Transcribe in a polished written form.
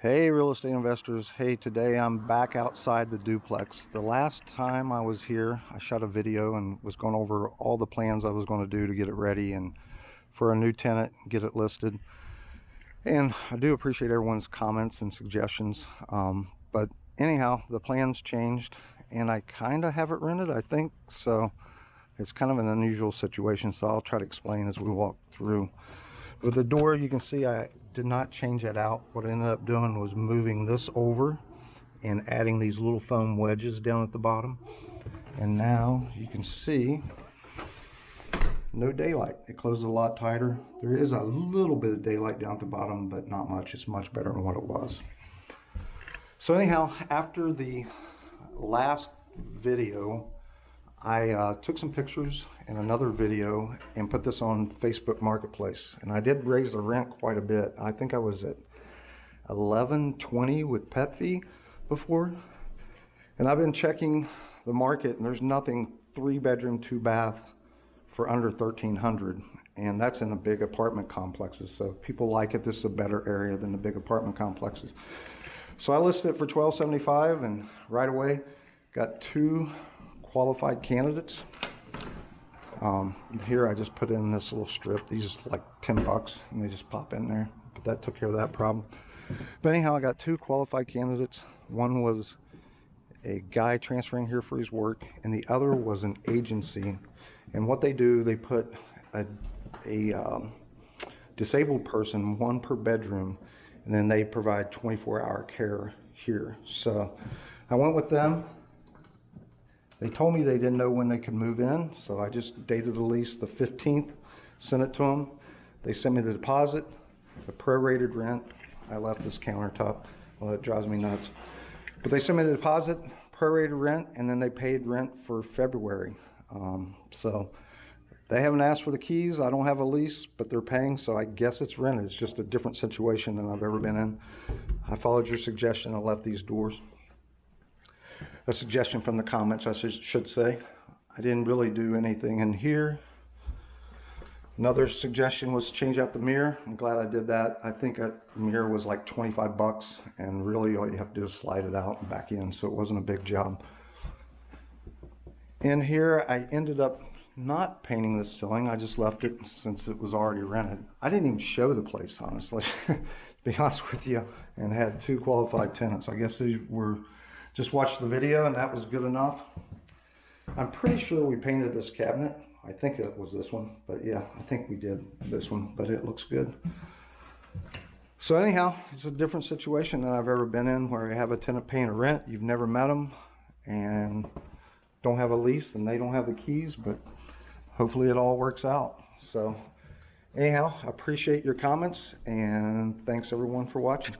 Hey real estate investors, hey, today I'm back outside the duplex. The last time I was here I shot a video and was going over all the plans I was going to do to get it ready and for a new tenant, get it listed. And I do appreciate everyone's comments and suggestions, but anyhow, the plans changed and I kind of have it rented, I think. So it's kind of an unusual situation, so I'll try to explain as we walk through. With the door, you can see I did not change that out. What I ended up doing was moving this over and adding these little foam wedges down at the bottom. And now you can see no daylight. It closes a lot tighter. There is a little bit of daylight down at the bottom, but not much. It's much better than what it was. So anyhow, after the last video, I took some pictures and another video and put this on Facebook Marketplace, and I did raise the rent quite a bit. I think I was at $11.20 with pet fee before, and I've been checking the market and there's nothing 3-bedroom 2-bath for under $1,300, and that's in the big apartment complexes. So if people like it, this is a better area than the big apartment complexes. So I listed it for $1,275 and right away got 2 qualified candidates. Here I just put in this little strip. These are like $10 and they just pop in there, but that took care of that problem. But anyhow, I got 2 qualified candidates. One was a guy transferring here for his work and the other was an agency, and what they do, they put a disabled person, 1 per bedroom, and then they provide 24-hour care here. So I went with them. They told me they didn't know when they could move in, so I just dated the lease the 15th, sent it to them. They sent me the deposit, the prorated rent. I left this countertop. Well, it drives me nuts. But they sent me the deposit, prorated rent, and then they paid rent for February. So they haven't asked for the keys. I don't have a lease, but they're paying, so I guess it's rent. It's just a different situation than I've ever been in. I followed your suggestion and left these doors. A suggestion from the comments, I should say. I didn't really do anything in here. Another suggestion was change out the mirror. I'm glad I did that. I think that mirror was like 25 bucks, and really all you have to do is slide it out and back in, so it wasn't a big job. In here, I ended up not painting this ceiling. I just left it since it was already rented. I didn't even show the place, honestly, to be honest with you, and had 2 qualified tenants. I guess these were just watched the video and that was good enough. I'm pretty sure we painted this cabinet. I think it was this one, but yeah, I think we did this one, but it looks good. So anyhow, it's a different situation than I've ever been in, where you have a tenant paying a rent, you've never met them, and don't have a lease, and they don't have the keys, but hopefully it all works out. So anyhow, I appreciate your comments, and thanks everyone for watching.